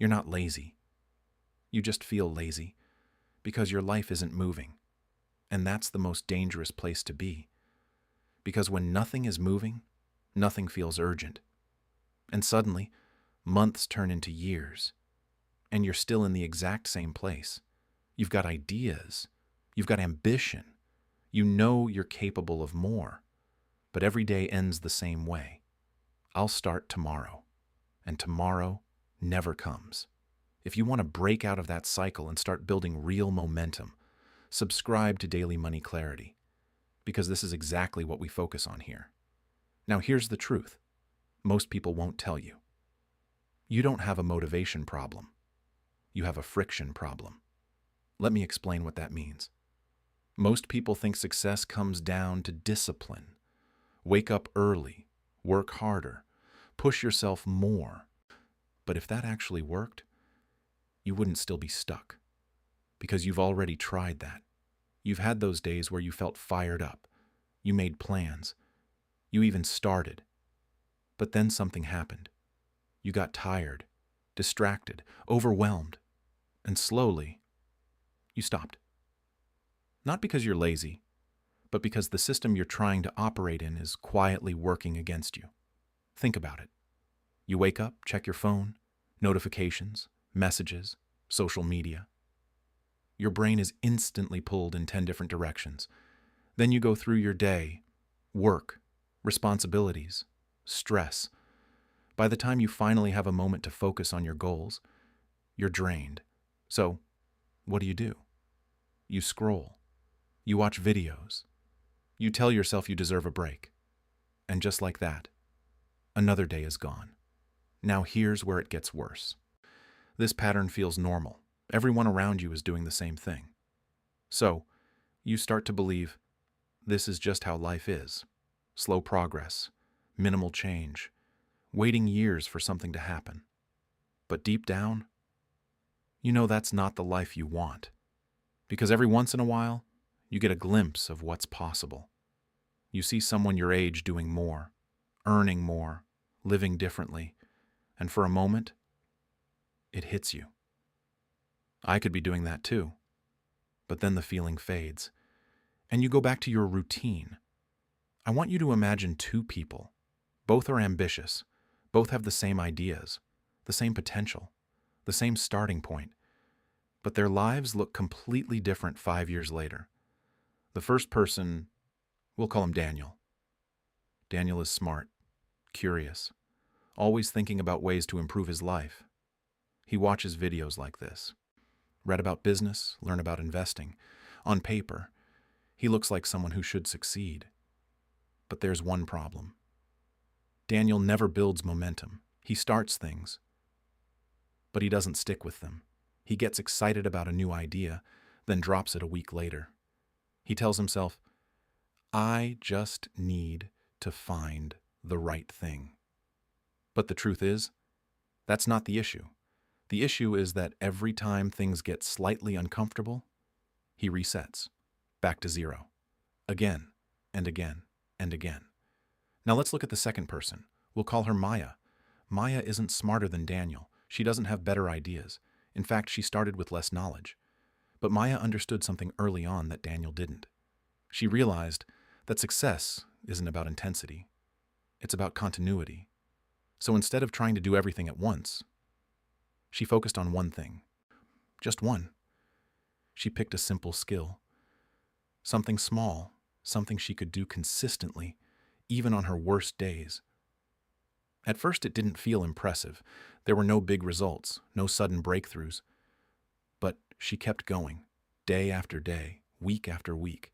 You're not lazy. You just feel lazy because your life isn't moving. And that's the most dangerous place to be. Because when nothing is moving, nothing feels urgent. And suddenly, months turn into years, and you're still in the exact same place. You've got ideas. You've got ambition. You know you're capable of more. But every day ends the same way. I'll start tomorrow. And tomorrow never comes. If you want to break out of that cycle and start building real momentum, subscribe to Daily Money Clarity, because this is exactly what we focus on here. Now, here's the truth. Most people won't tell you. You don't have a motivation problem. You have a friction problem. Let me explain what that means. Most people think success comes down to discipline. Wake up early, work harder, push yourself more. But if that actually worked, you wouldn't still be stuck, because you've already tried that. You've had those days where you felt fired up. You made plans. You even started. But then something happened. You got tired, distracted, overwhelmed, and slowly, you stopped. Not because you're lazy, but because the system you're trying to operate in is quietly working against you. Think about it. You wake up, check your phone, notifications, messages, social media. Your brain is instantly pulled in 10 different directions. Then you go through your day, work, responsibilities, stress. By the time you finally have a moment to focus on your goals, you're drained. So, what do? You scroll. You watch videos. You tell yourself you deserve a break. And just like that, another day is gone. Now here's where it gets worse. This pattern feels normal. Everyone around you is doing the same thing. So, you start to believe this is just how life is. Slow progress, minimal change, waiting years for something to happen. But deep down, you know that's not the life you want. Because every once in a while, you get a glimpse of what's possible. You see someone your age doing more, earning more, living differently, and for a moment, it hits you. I could be doing that too. But then the feeling fades, and you go back to your routine. I want you to imagine two people. Both are ambitious. Both have the same ideas, the same potential, the same starting point. But their lives look completely different 5 years later. The first person, we'll call him Daniel. Daniel is smart, curious, always thinking about ways to improve his life. He watches videos like this. Read about business, learn about investing. On paper, he looks like someone who should succeed. But there's one problem. Daniel never builds momentum. He starts things, but he doesn't stick with them. He gets excited about a new idea, then drops it a week later. He tells himself, I just need to find the right thing. But the truth is, that's not the issue. The issue is that every time things get slightly uncomfortable, he resets, back to zero, again and again and again. Now let's look at the second person. We'll call her Maya. Maya isn't smarter than Daniel. She doesn't have better ideas. In fact, she started with less knowledge. But Maya understood something early on that Daniel didn't. She realized that success isn't about intensity. It's about continuity. So instead of trying to do everything at once, she focused on one thing. Just one. She picked a simple skill. Something small, something she could do consistently, even on her worst days. At first, it didn't feel impressive. There were no big results, no sudden breakthroughs. But she kept going, day after day, week after week.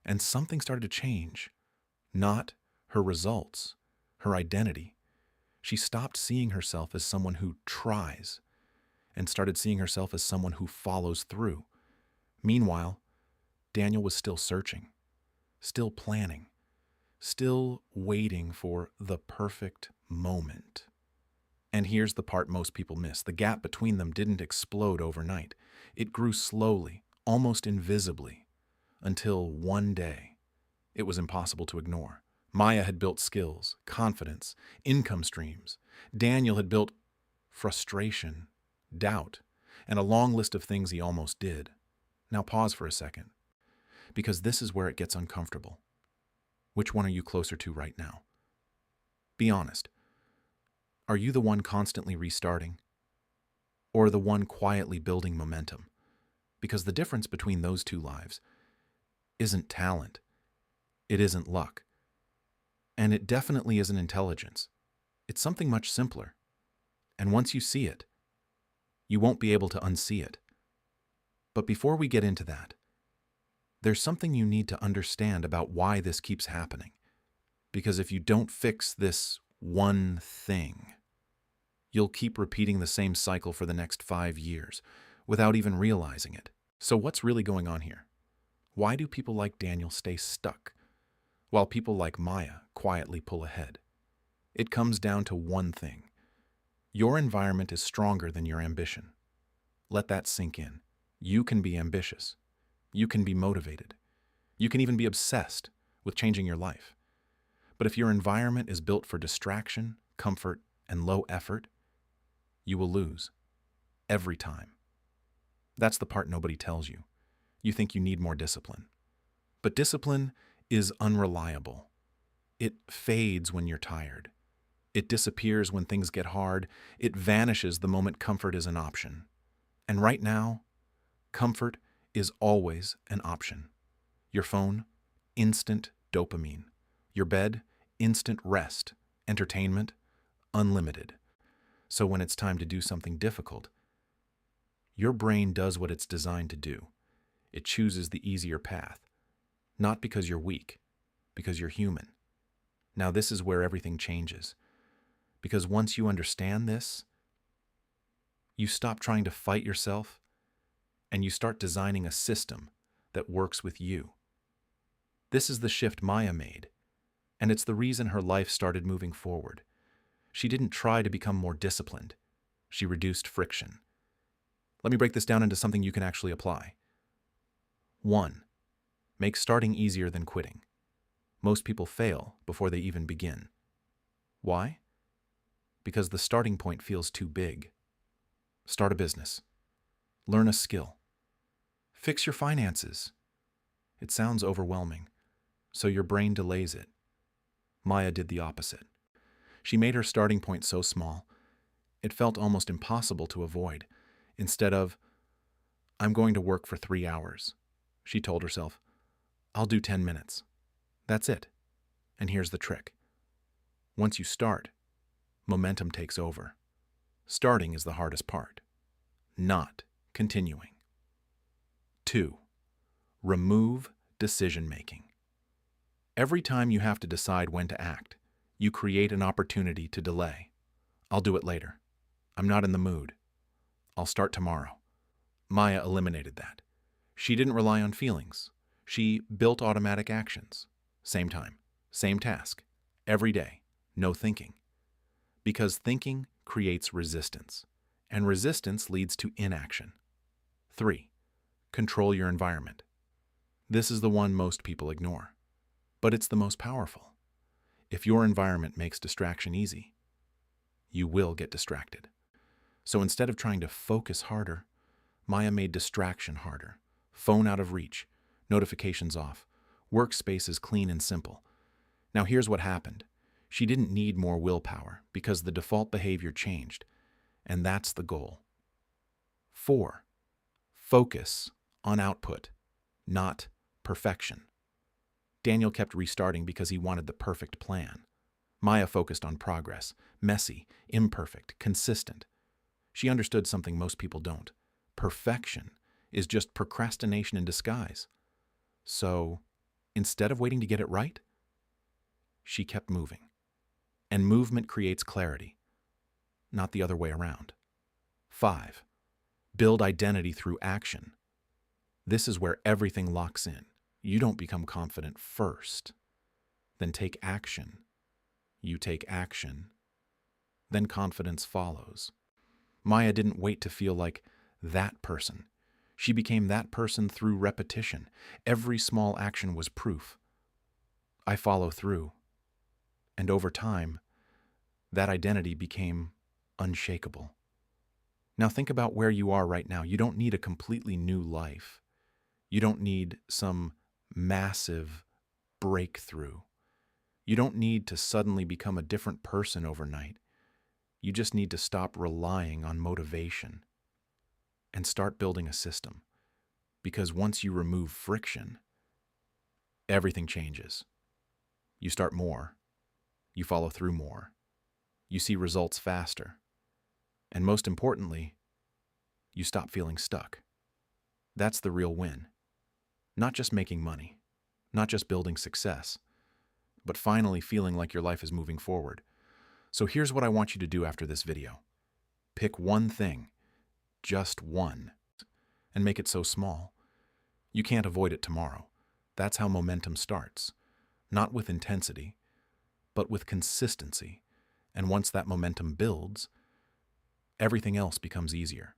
And something started to change. Not her results, her identity. She stopped seeing herself as someone who tries and started seeing herself as someone who follows through. Meanwhile, Daniel was still searching, still planning, still waiting for the perfect moment. And here's the part most people miss. The gap between them didn't explode overnight. It grew slowly, almost invisibly, until one day it was impossible to ignore. Maya had built skills, confidence, income streams. Daniel had built frustration doubt, and a long list of things he almost did. Now pause for a second, because this is where it gets uncomfortable. Which one are you closer to right now? Be honest. Are you the one constantly restarting? Or the one quietly building momentum? Because the difference between those two lives isn't talent, it isn't luck, and it definitely isn't intelligence. It's something much simpler. And once you see it, you won't be able to unsee it. But before we get into that, there's something you need to understand about why this keeps happening. Because if you don't fix this one thing, you'll keep repeating the same cycle for the next 5 years without even realizing it. So what's really going on here? Why do people like Daniel stay stuck, while people like Maya quietly pull ahead? It comes down to one thing. Your environment is stronger than your ambition. Let that sink in. You can be ambitious. You can be motivated. You can even be obsessed with changing your life. But if your environment is built for distraction, comfort, and low effort, you will lose. Every time. That's the part nobody tells you. You think you need more discipline. But discipline is unreliable. It fades when you're tired. It disappears when things get hard. It vanishes the moment comfort is an option. And right now, comfort is always an option. Your phone, instant dopamine. Your bed, instant rest. Entertainment, unlimited. So when it's time to do something difficult, your brain does what it's designed to do. It chooses the easier path. Not because you're weak, because you're human. Now this is where everything changes. Because once you understand this, you stop trying to fight yourself and you start designing a system that works with you. This is the shift Maya made, and it's the reason her life started moving forward. She didn't try to become more disciplined. She reduced friction. Let me break this down into something you can actually apply. 1. Make starting easier than quitting. Most people fail before they even begin. Why? Because the starting point feels too big. Start a business. Learn a skill. Fix your finances. It sounds overwhelming, so your brain delays it. Maya did the opposite. She made her starting point so small, it felt almost impossible to avoid. Instead of, I'm going to work for 3 hours, she told herself, I'll do 10 minutes. That's it. And here's the trick. Once you start, momentum takes over. Starting is the hardest part, not continuing. 2. Remove decision-making. Every time you have to decide when to act, you create an opportunity to delay. I'll do it later. I'm not in the mood. I'll start tomorrow. Maya eliminated that. She didn't rely on feelings. She built automatic actions. Same time, same task, every day, no thinking. Because thinking creates resistance, and resistance leads to inaction. 3. Control your environment. This is the one most people ignore, but it's the most powerful. If your environment makes distraction easy, you will get distracted. So instead of trying to focus harder, Maya made distraction harder. Phone out of reach, notifications off, workspaces clean and simple. Now here's what happened. She didn't need more willpower because the default behavior changed, and that's the goal. 4. Focus on output, not perfection. Daniel kept restarting because he wanted the perfect plan. Maya focused on progress, messy, imperfect, consistent. She understood something most people don't. Perfection is just procrastination in disguise. So, instead of waiting to get it right, she kept moving. And movement creates clarity, not the other way around. 5. Build identity through action. This is where everything locks in. You don't become confident first, then take action. You take action, then confidence follows. Maya didn't wait to feel like that person. She became that person through repetition. Every small action was proof. I follow through. And over time, that identity became unshakable. Now think about where you are right now. You don't need a completely new life. You don't need some massive breakthrough. You don't need to suddenly become a different person overnight. You just need to stop relying on motivation and start building a system. Because once you remove friction, everything changes. You start more. You follow through more. You see results faster. And most importantly, you stop feeling stuck. That's the real win. Not just making money, not just building success, but finally feeling like your life is moving forward. So here's what I want you to do after this video. Pick one thing, just one, and make it so small. You can't avoid it tomorrow. That's how momentum starts. Not with intensity, but with consistency. And once that momentum builds, everything else becomes easier.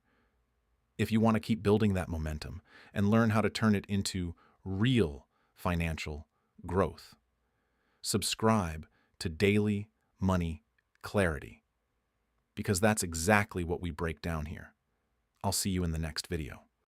If you want to keep building that momentum and learn how to turn it into real financial growth, subscribe to Daily Money Clarity, because that's exactly what we break down here. I'll see you in the next video.